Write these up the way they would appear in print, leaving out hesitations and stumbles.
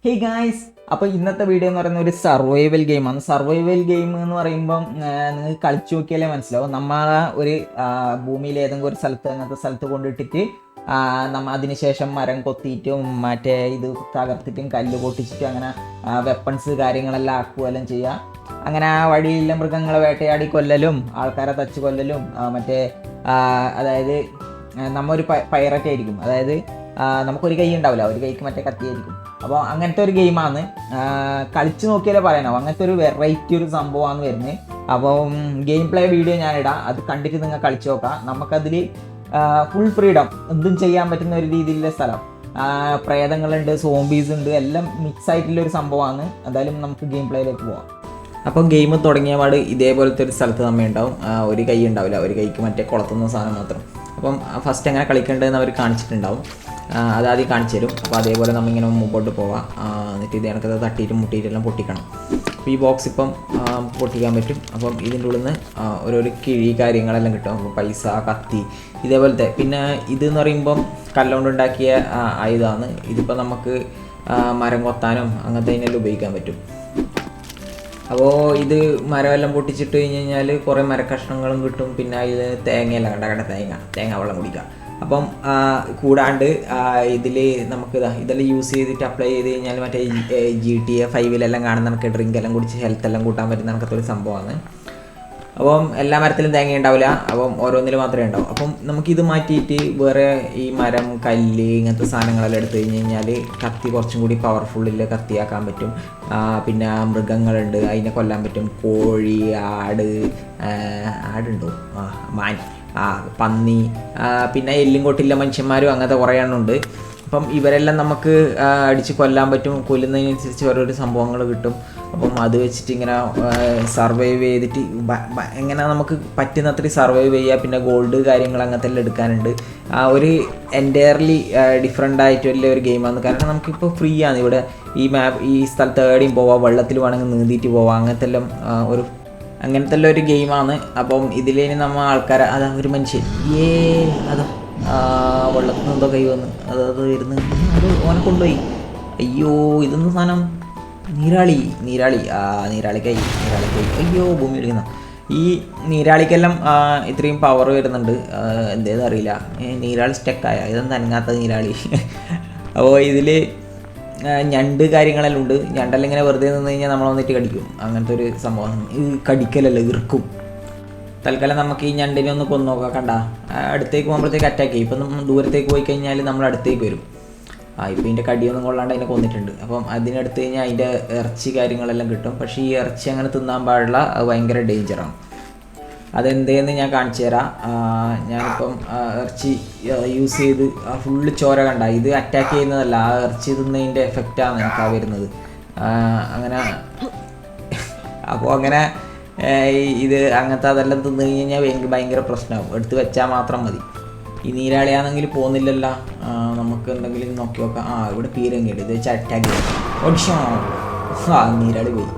Hey guys, അപ്പോൾ ഇന്നത്തെ video എന്ന് പറയുന്ന ഒരു സർവൈവൽ ഗെയിമാണ്. സർവൈവൽ ഗെയിം എന്ന് പറയുമ്പം നിങ്ങൾക്ക് കളിച്ചു നോക്കിയാലേ മനസ്സിലാവും. നമ്മളെ ഒരു ഭൂമിയിൽ ഏതെങ്കിലും ഒരു സ്ഥലത്ത് അങ്ങനത്തെ സ്ഥലത്ത് കൊണ്ടിട്ടിട്ട് നമ്മൾ അതിനുശേഷം മരം കൊത്തിയിട്ടും മറ്റേ ഇത് തകർത്തിട്ടും കല്ല് പൊട്ടിച്ചിട്ടും അങ്ങനെ വെപ്പൺസ് കാര്യങ്ങളെല്ലാം ആക്കുകയെല്ലാം ചെയ്യുക. അങ്ങനെ ആ വഴിയിലെ മൃഗങ്ങളെ വേട്ടയാടി കൊല്ലലും ആൾക്കാരെ തച്ച് കൊല്ലലും മറ്റേ അതായത് നമ്മ ഒരു പൈററ്റ് ആയിരിക്കും. അതായത് നമുക്കൊരു കൈ ഉണ്ടാവില്ല, ഒരു കൈക്ക് മറ്റേ കത്തിയായിരിക്കും. അപ്പോൾ അങ്ങനത്തെ ഒരു ഗെയിമാണ്. കളിച്ച് നോക്കിയാലേ പറയണോ, അങ്ങനത്തെ ഒരു വെറൈറ്റി ഒരു സംഭവമാണ് വരുന്നത്. അപ്പം ഗെയിം പ്ലേ വീഡിയോ ഞാനിടാം, അത് കണ്ടിട്ട് നിങ്ങൾ കളിച്ച് നോക്കാം. നമുക്കതിൽ ഫുൾ ഫ്രീഡം, എന്തും ചെയ്യാൻ പറ്റുന്ന ഒരു രീതിയിലുള്ള സ്ഥലം. പ്രേതങ്ങളുണ്ട്, സോംബീസ് ഉണ്ട്, എല്ലാം മിക്സ് ആയിട്ടുള്ളൊരു സംഭവമാണ്. എന്തായാലും നമുക്ക് ഗെയിം പ്ലേയിലേക്ക് പോവാം. അപ്പം ഗെയിം തുടങ്ങിയ പാട് ഇതേപോലത്തെ ഒരു സ്ഥലത്ത് നമ്മൾ ഉണ്ടാവും. ഒരു കൈ ഉണ്ടാവില്ല, ഒരു കൈക്ക് മറ്റേ കുളത്തുന്ന സാധനം മാത്രം. അപ്പം ഫസ്റ്റ് എങ്ങനെ കളിക്കേണ്ടതെന്ന് അവർ കാണിച്ചിട്ടുണ്ടാവും, അതാദ്യം കാണിച്ചു തരും. അപ്പോൾ അതേപോലെ നമ്മളിങ്ങനെ മുമ്പോട്ട് പോവാം. എന്നിട്ട് ഇത് കണക്കത് തട്ടിയിട്ടും മുട്ടിയിട്ടെല്ലാം പൊട്ടിക്കണം. അപ്പോൾ ഈ ബോക്സ് ഇപ്പം പൊട്ടിക്കാൻ പറ്റും. അപ്പം ഇതിൻ്റെ ഉള്ളിൽ നിന്ന് ഓരോരോ കിഴി കാര്യങ്ങളെല്ലാം കിട്ടും. അപ്പോൾ പൈസ, കത്തി, ഇതേപോലത്തെ. പിന്നെ ഇതെന്ന് പറയുമ്പം കല്ലുകൊണ്ടുണ്ടാക്കിയ ആയുധമാണ്. ഇതിപ്പോൾ നമുക്ക് മരം കൊത്താനും അങ്ങനത്തെ അതിനെല്ലാം ഉപയോഗിക്കാൻ പറ്റും. അപ്പോൾ ഇത് മരമെല്ലാം പൊട്ടിച്ചിട്ട് കഴിഞ്ഞ് കഴിഞ്ഞാൽ കുറേ മരക്കഷ്ണങ്ങളും കിട്ടും. പിന്നെ അതിൽ തേങ്ങയെല്ലാം കണ്ട തേങ്ങ വെള്ളം കുടിക്കുക. അപ്പം കൂടാണ്ട് ഇതിൽ നമുക്ക് ഇതെല്ലാം യൂസ് ചെയ്തിട്ട് അപ്ലൈ ചെയ്ത് കഴിഞ്ഞാൽ മറ്റേ GTA 5 കാണുന്ന നമുക്ക് ഡ്രിങ്ക് എല്ലാം കുടിച്ച് ഹെൽത്ത് എല്ലാം കൂട്ടാൻ പറ്റുന്ന കണക്കത്തെ ഒരു സംഭവമാണ്. അപ്പം എല്ലാ മരത്തിലും തേങ്ങ ഉണ്ടാവില്ല, അപ്പം ഓരോന്നിൽ മാത്രമേ ഉണ്ടാവും. അപ്പം നമുക്കിത് മാറ്റിയിട്ട് വേറെ ഈ മരം, കല്ല്, ഇങ്ങനത്തെ സാധനങ്ങളെല്ലാം എടുത്തു കഴിഞ്ഞ് കഴിഞ്ഞാൽ കത്തി കുറച്ചും കൂടി പവർഫുള്ളിൽ കത്തിയാക്കാൻ പറ്റും. പിന്നെ മൃഗങ്ങളുണ്ട്, അതിനെ കൊല്ലാൻ പറ്റും. കോഴി, ആടുണ്ടോ, മാൻ, പന്നി, പിന്നെ എല്ലും കൊട്ടില്ല മനുഷ്യന്മാരും, അങ്ങനത്തെ കുറേ എണ്ണമുണ്ട്. അപ്പം ഇവരെല്ലാം നമുക്ക് അടിച്ച് കൊല്ലാൻ പറ്റും. കൊല്ലുന്നതിനനുസരിച്ച് ഓരോരോ സംഭവങ്ങൾ കിട്ടും. അപ്പം അത് വെച്ചിട്ട് ഇങ്ങനെ സർവൈവ് ചെയ്തിട്ട് എങ്ങനെ നമുക്ക് പറ്റുന്നത്ര സർവൈവ് ചെയ്യുക. പിന്നെ ഗോൾഡ് കാര്യങ്ങൾ അങ്ങനത്തെ എല്ലാം എടുക്കാനുണ്ട്. ഒരു എൻറ്റയർലി ഡിഫറെൻ്റ് ആയിട്ടുള്ള ഒരു ഗെയിമാണ്. കാരണം നമുക്കിപ്പോൾ ഫ്രീ ആണ് ഇവിടെ. ഈ സ്ഥലത്ത് എവിടെയും പോവാം, വെള്ളത്തിൽ വേണമെങ്കിൽ നീന്തിയിട്ട് പോവാം. അങ്ങനത്തെ ഒരു ഗെയിമാണ്. അപ്പം ഇതിലേനി നമ്മൾ ആൾക്കാരെ അതാ ഒരു മനുഷ്യൻ അതാ വെള്ളത്തിൽ നിന്നെന്തോ കൈ വന്ന് അത് വരുന്നു, അത് ഓനെ കൊണ്ടുപോയി. അയ്യോ, ഇതൊന്നും സാധനം നീരാളി കൈ അയ്യോ, ഭൂമി എടുക്കുന്ന ഈ നീരാളിക്കെല്ലാം ഇത്രയും പവർ വരുന്നുണ്ട്. എന്തേന്ന് അറിയില്ല, നീരാളി സ്റ്റക്കായ ഇതൊന്നും അനങ്ങാത്ത നീരാളി. അപ്പോൾ ഇതിൽ ഞണ്ട് കാര്യങ്ങളെല്ലാം ഉണ്ട്. ഞണ്ടെല്ലാം ഇങ്ങനെ വെറുതെ നിന്ന് കഴിഞ്ഞാൽ നമ്മൾ വന്നിട്ട് കടിക്കും. അങ്ങനത്തെ ഒരു സംഭവം. ഇത് കടിക്കലല്ല, ഇറുക്കും. തൽക്കാലം നമുക്ക് ഈ ഞണ്ടിനെ ഒന്ന് കൊന്നു നോക്കാം. കണ്ട അടുത്തേക്ക് പോകുമ്പോഴത്തേക്ക് അറ്റാക്ക് ചെയ്യും. ഇപ്പം ദൂരത്തേക്ക് പോയി കഴിഞ്ഞാൽ നമ്മൾ അടുത്തേക്ക് വരും. ഇപ്പം ഇതിൻ്റെ കടിയൊന്നും കൊള്ളാണ്ട് അതിനെ കൊന്നിട്ടുണ്ട്. അപ്പം അതിനെടുത്ത് കഴിഞ്ഞാൽ അതിൻ്റെ ഇറച്ചി കാര്യങ്ങളെല്ലാം കിട്ടും. പക്ഷേ ഈ ഇറച്ചി അങ്ങനെ തിന്നാൻ പാടില്ല, അത് ഭയങ്കര ഡേഞ്ചറാണ്. അതെന്തേന്ന് ഞാൻ കാണിച്ചു തരാം. ഞാനിപ്പം ഇറച്ചി യൂസ് ചെയ്ത് ഫുള്ള് ചോര കണ്ട. ഇത് അറ്റാക്ക് ചെയ്യുന്നതല്ല, ആ ഇറച്ചി തിന്നതിൻ്റെ എഫക്റ്റാണ് എനിക്ക് വരുന്നത്. അങ്ങനെ അപ്പോൾ അങ്ങനെ ഇത് അങ്ങനത്തെ അതെല്ലാം തിന്നു കഴിഞ്ഞാൽ ഭയങ്കര പ്രശ്നമാകും. എടുത്ത് വെച്ചാൽ മാത്രം മതി. ഈ നീരാളിയാണെങ്കിൽ പോകുന്നില്ലല്ലോ. നമുക്ക് എന്തെങ്കിലും നോക്കി നോക്കാം. ഇവിടെ പീരങ്കിയുണ്ട്, ഇത് വെച്ച് അറ്റാക്ക് ചെയ്യും. ഓടിച്ചോ, നീരാളി പോയി.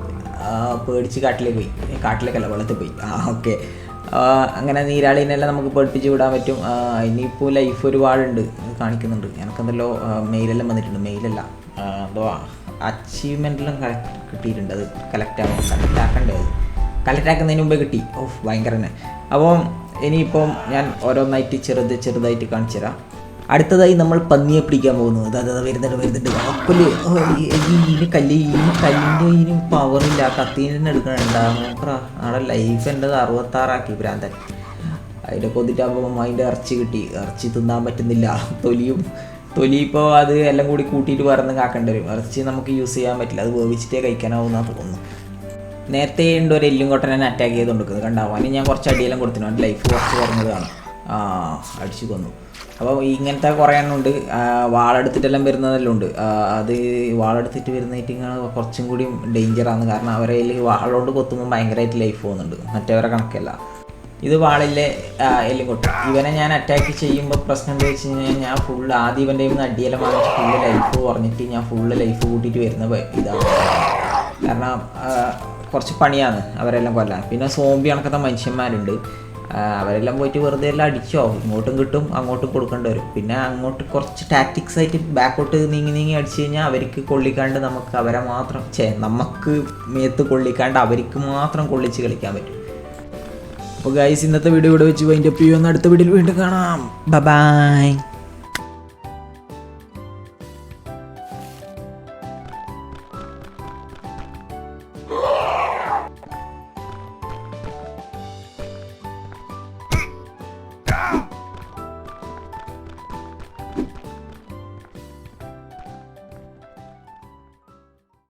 പേടിച്ച് കാട്ടിലേക്കല്ല വെള്ളത്തിൽ പോയി. ഓക്കെ. അങ്ങനെ നീരാളിനെല്ലാം നമുക്ക് പേടിപ്പിച്ച് വിടാൻ പറ്റും. ഇനിയിപ്പോൾ ലൈഫ് ഒരുപാടുണ്ട് കാണിക്കുന്നുണ്ട്. എനിക്കെന്തല്ലോ മെയിലെല്ലാം വന്നിട്ടുണ്ട്. മെയിലല്ല, എന്തോ അച്ചീവ്മെൻറ്റെല്ലാം കിട്ടിയിട്ടുണ്ട്. അത് കളക്ട് ആക്കുന്നതിന് മുമ്പേ കിട്ടി. ഭയങ്കര തന്നെ. അപ്പം ഇനിയിപ്പം ഞാൻ ഓരോന്നായിട്ട് ചെറുതായിട്ട് കാണിച്ചു തരാം. അടുത്തതായി നമ്മൾ പന്നിയെ പിടിക്കാൻ പോകുന്നു. വരുന്നുണ്ട്. കല്ല് കല്ലിൻ്റെ പവറില്ല, കത്തീനെ എടുക്കണുണ്ടാ നോക്കറ. അവിടെ ലൈഫ് എൻ്റെ 66 ഭ്രാന്തൻ. അതിൻ്റെ കൊതിട്ടാകുമ്പോൾ അതിൻ്റെ ഇറച്ചി കിട്ടി. ഇറച്ചി തിന്നാൻ പറ്റുന്നില്ല. തൊലി ഇപ്പോൾ അത് എല്ലാം കൂടി കൂട്ടിയിട്ട് പറന്ന് കാക്കേണ്ടി വരും. ഇറച്ചി നമുക്ക് യൂസ് ചെയ്യാൻ പറ്റില്ല, അത് വേവിച്ചിട്ടേ കഴിക്കാനാവുമെന്നാണ് തോന്നുന്നു. നേരത്തെ ഉണ്ട് ഒരു എല്ലും കൊട്ടനെ അറ്റാക്ക് ചെയ്ത് കൊടുക്കുന്നത് കണ്ടാവും. അതിന് ഞാൻ കുറച്ച് അടിയെല്ലാം കൊടുത്തിട്ടുണ്ട്. അവൻ്റെ ലൈഫ് കുറച്ച് കുറഞ്ഞതാണ്. അടിച്ചു കൊന്നു. അപ്പോൾ ഇങ്ങനത്തെ കുറേ എണ്ണം ഉണ്ട്. വാളെടുത്തിട്ടെല്ലാം വരുന്നതെല്ലാം ഉണ്ട്. അത് വാളെടുത്തിട്ട് വരുന്നതായിട്ട് കുറച്ചും കൂടി ഡേഞ്ചറാണ്. കാരണം അവരെ വാളോണ്ട് കൊത്തുമ്പോൾ ഭയങ്കരമായിട്ട് ലൈഫ് പോകുന്നുണ്ട്, മറ്റവരെ കണക്കല്ല. ഇത് വാളിലെ എല്ലും കൊട്ടും. ഇവനെ ഞാൻ അറ്റാക്ക് ചെയ്യുമ്പോൾ പ്രശ്നം എന്താ വെച്ച് കഴിഞ്ഞാൽ ഞാൻ ഫുള്ള് ആദ്യം ഇവൻ്റെ നിന്ന് അടിയെല്ലാം വാങ്ങിച്ച് ഫുള്ള് ലൈഫ് കുറഞ്ഞിട്ട് ഞാൻ ഫുള്ള് ലൈഫ് കൂട്ടിയിട്ട് വരുന്ന ഇതാണ്. കാരണം കുറച്ച് പണിയാണ് അവരെല്ലാം കൊല്ലാൻ. പിന്നെ സോംബി കണക്കത്തെ മനുഷ്യന്മാരുണ്ട്. അവരെല്ലാം പോയിട്ട് വെറുതെ എല്ലാം അടിച്ചോ, ഇങ്ങോട്ടും കിട്ടും അങ്ങോട്ടും കൊടുക്കേണ്ടി വരും. പിന്നെ അങ്ങോട്ട് കുറച്ച് ടാക്ടിക്സ് ആയിട്ട് ബാക്കോട്ട് നീങ്ങി അടിച്ചു കഴിഞ്ഞാൽ അവർക്ക് കൊള്ളിക്കാണ്ട് നമുക്ക് അവരെ മാത്രം നമുക്ക് മേത്ത് കൊള്ളിക്കാണ്ട് അവർക്ക് മാത്രം കൊള്ളിച്ച് കളിക്കാൻ പറ്റും. അപ്പോൾ ഗൈസ്, ഇന്നത്തെ വീഡിയോ ഇവിടെ വെച്ച് വൈൻഡപ്പ് ചെയ്യുമെന്ന്. അടുത്ത വീഡിയോയിൽ വീണ്ടും കാണാം. ബൈ. Ah!